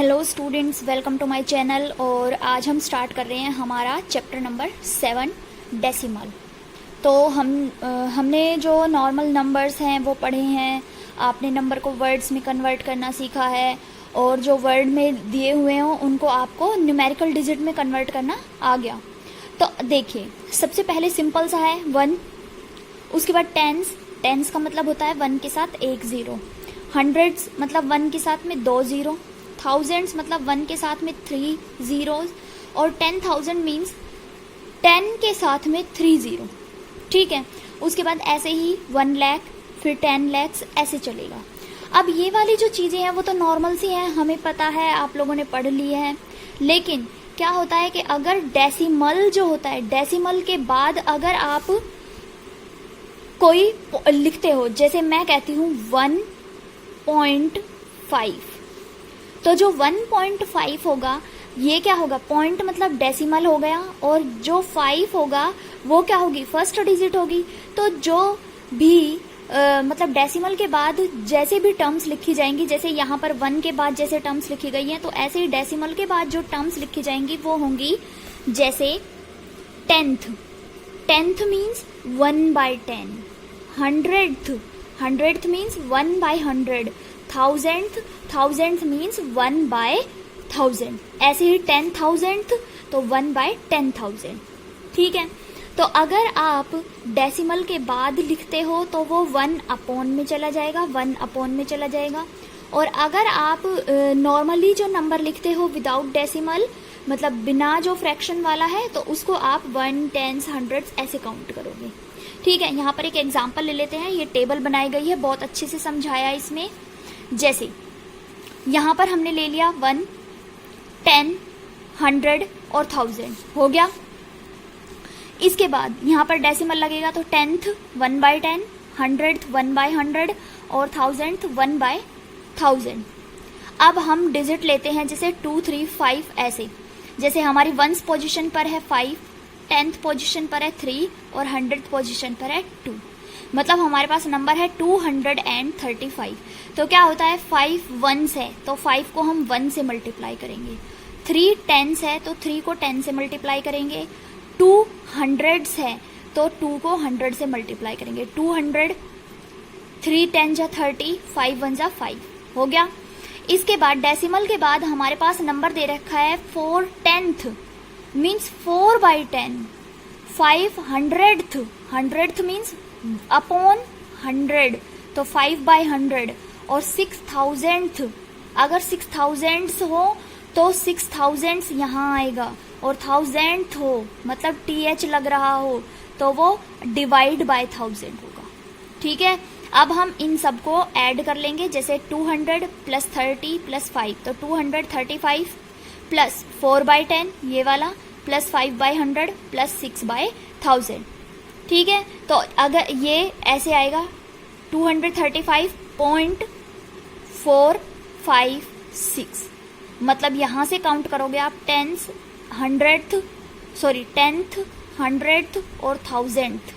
Hello students, welcome to my channel. और आज हम स्टार्ट कर रहे हैं हमारा चैप्टर नंबर 7 डेसिमल। तो हमने जो नॉर्मल नंबर्स हैं वो पढ़े हैं। आपने नंबर को वर्ड्स में कन्वर्ट करना सीखा है और जो वर्ड में दिए हुए हों उनको आपको न्यूमेरिकल डिजिट में कन्वर्ट करना आ गया। तो देखिए, सबसे पहले सिंपल सा है 1, उसके बाद टेंस का मतलब होता है 1 के साथ एक ज़ीरो, हंड्रेड्स मतलब 1 के साथ में 2 ज़ीरो, थाउजेंड्स मतलब 1 के साथ में 3 ज़ीरोज़, और 10,000 मीन्स 10 के साथ में 3 ज़ीरो। ठीक है, उसके बाद ऐसे ही 1 लाख, फिर 10 lakhs, ऐसे चलेगा। अब ये वाली जो चीज़ें हैं वो तो नॉर्मल सी हैं, हमें पता है, आप लोगों ने पढ़ ली है। लेकिन क्या होता है कि अगर डेसिमल जो होता है, डेसिमल के बाद अगर आप कोई लिखते हो, जैसे मैं कहती हूँ 1.5, तो जो 1.5 होगा ये क्या होगा, पॉइंट मतलब डेसिमल हो गया, और जो 5 होगा वो क्या होगी, फर्स्ट डिजिट होगी। तो जो भी मतलब डेसिमल के बाद जैसे भी टर्म्स लिखी जाएंगी, जैसे यहाँ पर 1 के बाद जैसे टर्म्स लिखी गई हैं, तो ऐसे ही डेसिमल के बाद जो टर्म्स लिखी जाएंगी वो होंगी जैसे 10th means 1/10, 100th means 1/100, thousandth means 1/1000, ऐसे ही 10,000th तो 1/10,000। ठीक है, तो अगर आप डेसिमल के बाद लिखते हो तो वो 1/1 में चला जाएगा, 1/1 में चला जाएगा। और अगर आप नॉर्मली जो नंबर लिखते हो विदाउट डेसिमल, मतलब बिना जो फ्रैक्शन वाला है, तो उसको आप 1, 10s, 100s ऐसे काउंट करोगे। ठीक है, यहाँ पर एक एग्जाम्पल ले लेते हैं। ये टेबल बनाई गई है, बहुत अच्छे से समझाया इसमें। जैसे यहाँ पर हमने ले लिया 1, 10, 100 और 1000 हो गया। इसके बाद यहाँ पर डेसिमल लगेगा तो 10th 1/10, 100th 1/100 और 1000th 1/1000। अब हम डिजिट लेते हैं, जैसे 2, 3, 5 ऐसे। जैसे हमारी 1st पोजीशन पर है 5, 10th पोजीशन पर है 3 और 100th पोजीशन पर है 2, मतलब हमारे पास नंबर है 235। तो क्या होता है, 5 1s है तो 5 को हम 1 से मल्टीप्लाई करेंगे, 3 10s है तो 3 को 10 से मल्टीप्लाई करेंगे, 2 100s है तो 2 को 100 से मल्टीप्लाई करेंगे, 200, 3 10 जा 30, 5 1 जा 5 हो गया। इसके बाद डेसिमल के बाद हमारे पास नंबर दे रखा है 4/10th means 4/10, 500th, 100th means upon 100 तो 5/100, और 6000th, अगर 6000s हो तो 6000s यहाँ आएगा, और 1000th हो मतलब TH लग रहा हो तो वो डिवाइड बाय 1000 होगा। ठीक है, अब हम इन सबको ऐड कर लेंगे, जैसे 200 प्लस 30 प्लस 5 तो 235 प्लस 4/10 ये वाला प्लस 5/100 प्लस 6/1000। ठीक है, तो अगर ये ऐसे आएगा 235.456, मतलब यहाँ से काउंट करोगे आप 10th 100th और 1000th।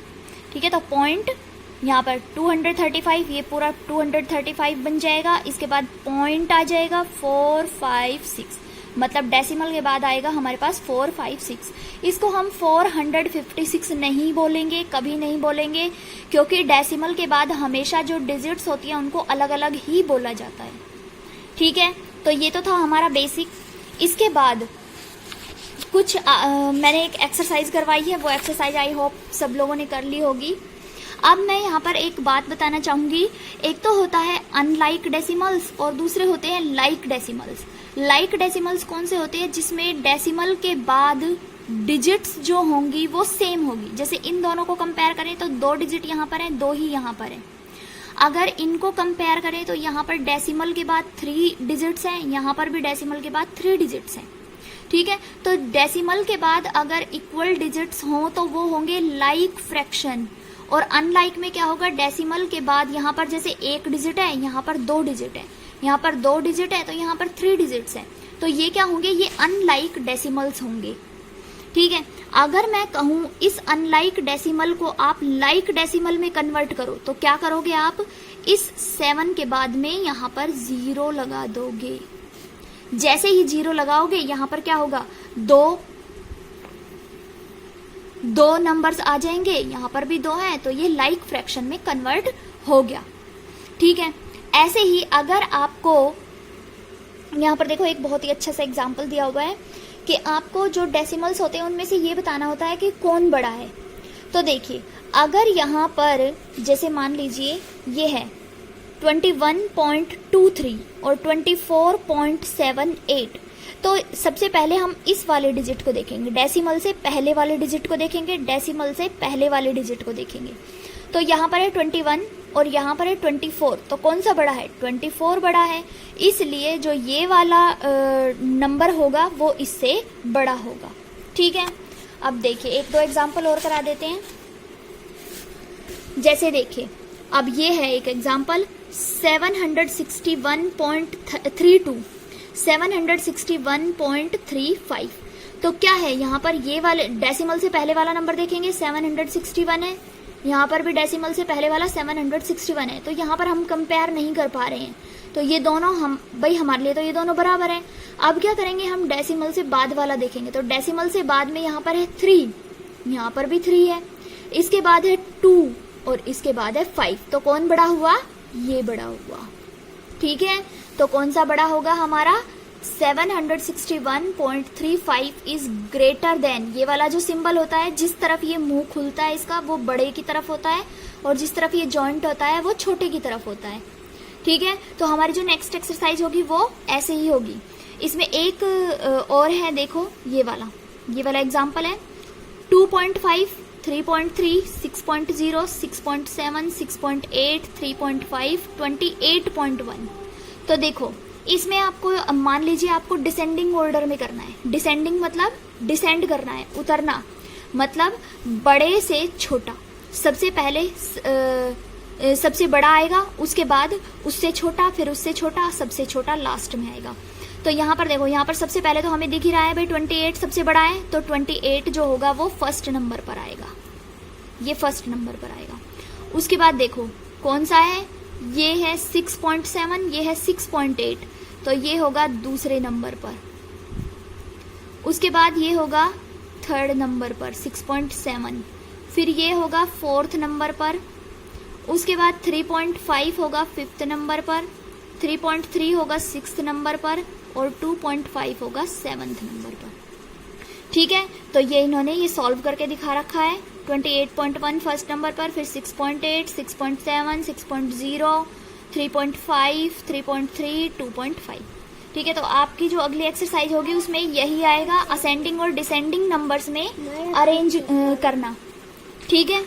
ठीक है, तो पॉइंट यहाँ पर 235, ये पूरा 235 बन जाएगा। इसके बाद पॉइंट आ जाएगा 456, मतलब डेसिमल के बाद आएगा हमारे पास 456। इसको हम 456 नहीं बोलेंगे, कभी नहीं बोलेंगे, क्योंकि डेसिमल के बाद हमेशा जो डिजिट्स होती हैं उनको अलग अलग ही बोला जाता है। ठीक है, तो ये तो था हमारा बेसिक। इसके बाद कुछ मैंने एक एक्सरसाइज करवाई है, वो एक्सरसाइज आई होप सब लोगों ने कर ली होगी। अब मैं यहाँ पर एक बात बताना चाहूँगी, एक तो होता है अनलाइक डेसिमल्स और दूसरे होते हैं लाइक डेसिमल्स। लाइक डेसिमल्स कौन से होते हैं, जिसमें डेसिमल के बाद डिजिट्स जो होंगी वो सेम होगी। जैसे इन दोनों को कंपेयर करें तो 2 डिजिट यहाँ पर हैं, 2 ही यहाँ पर हैं। अगर इनको कंपेयर करें तो यहाँ पर डेसिमल के बाद 3 डिजिट्स हैं, यहाँ पर भी डेसिमल के बाद 3 डिजिट्स हैं। ठीक है, तो डेसिमल के बाद अगर इक्वल डिजिट्स हों तो वो होंगे लाइक फ्रैक्शन, और अनलाइक में क्या होगा, डेसिमल के बाद यहाँ पर जैसे 1 डिजिट है, यहाँ पर 2 डिजिट है, यहाँ पर 2 डिजिट है तो यहाँ पर 3 डिजिट्स हैं, तो ये क्या होंगे, ये अनलाइक डेसिमल्स होंगे। ठीक है, अगर मैं कहूँ इस अनलाइक डेसिमल को आप लाइक डेसिमल में कन्वर्ट करो तो क्या करोगे आप, इस 7 के बाद में यहाँ पर 0 लगा दोगे, जैसे ही 0 लगाओगे यहाँ पर क्या होगा, दो नंबर्स आ जाएंगे, यहाँ पर भी 2 है, तो ये लाइक फ्रैक्शन में कन्वर्ट हो गया। ठीक है, ऐसे ही अगर आपको यहाँ पर देखो एक बहुत ही अच्छा सा एग्जांपल दिया हुआ है कि आपको जो डेसिमल्स होते हैं उनमें से ये बताना होता है कि कौन बड़ा है। तो देखिए, अगर यहाँ पर जैसे मान लीजिए ये है 21.23 और 24.78, तो सबसे पहले हम इस वाले डिजिट को देखेंगे, डेसिमल से पहले वाले डिजिट को देखेंगे, डेसिमल से पहले वाले डिजिट को देखेंगे। तो यहाँ पर है 21 और यहाँ पर है 24, तो कौन सा बड़ा है, 24 बड़ा है, इसलिए जो ये वाला नंबर होगा वो इससे बड़ा होगा। ठीक है, अब देखिए एक दो एग्जाम्पल और करा देते हैं। जैसे देखिए, अब ये है एक एग्जाम्पल 761.35, तो क्या है यहाँ पर, ये वाले डेसिमल से पहले वाला नंबर देखेंगे 761 है, यहाँ पर भी डेसिमल से पहले वाला 761 है, तो यहाँ पर हम कंपेयर नहीं कर पा रहे हैं, तो ये दोनों हमारे लिए तो ये दोनों बराबर हैं। अब क्या करेंगे, हम डेसिमल से बाद वाला देखेंगे, तो डेसिमल से बाद में यहाँ पर है 3, यहाँ पर भी 3 है, इसके बाद है 2 और इसके बाद है 5, तो कौन बड़ा हुआ, ये बड़ा हुआ। ठीक है, तो कौन सा बड़ा होगा हमारा, 761.35 इज ग्रेटर देन, ये वाला जो सिंबल होता है जिस तरफ ये मुंह खुलता है इसका वो बड़े की तरफ होता है, और जिस तरफ ये जॉइंट होता है वो छोटे की तरफ होता है। ठीक है, तो हमारी जो नेक्स्ट एक्सरसाइज होगी वो ऐसे ही होगी। इसमें एक और है, देखो ये वाला एग्जाम्पल है 2.5, 3.3, 6.0, 6.7, 6.8, 3.5, 28.1। तो देखो इसमें आपको मान लीजिए आपको डिसेंडिंग ऑर्डर में करना है। डिसेंडिंग मतलब डिसेंड करना है, उतरना, मतलब बड़े से छोटा, सबसे पहले सबसे बड़ा आएगा, उसके बाद उससे छोटा, फिर उससे छोटा, सबसे छोटा लास्ट में आएगा। तो यहाँ पर देखो, यहाँ पर सबसे पहले तो हमें दिख ही रहा है भाई 28 सबसे बड़ा है, तो 28 जो होगा वो फर्स्ट नंबर पर आएगा, ये फर्स्ट नंबर पर आएगा। उसके बाद देखो कौन सा है, ये है 6.7, ये है 6.8, तो ये होगा दूसरे नंबर पर। उसके बाद ये होगा थर्ड नंबर पर 6.7, फिर ये होगा फोर्थ नंबर पर। उसके बाद 3.5 होगा फिफ्थ नंबर पर, 3.3 होगा सिक्स्थ नंबर पर, और 2.5 होगा सेवन्थ नंबर पर। ठीक है, तो ये इन्होंने ये सॉल्व करके दिखा रखा है। 28.1 फर्स्ट नंबर पर, फिर 6.8, 6.7, 6.0, 3.5, 3.3, 2.5। ठीक है, तो आपकी जो अगली एक्सरसाइज होगी उसमें यही आएगा, असेंडिंग और डिसेंडिंग नंबर्स में अरेंज करना। ठीक है।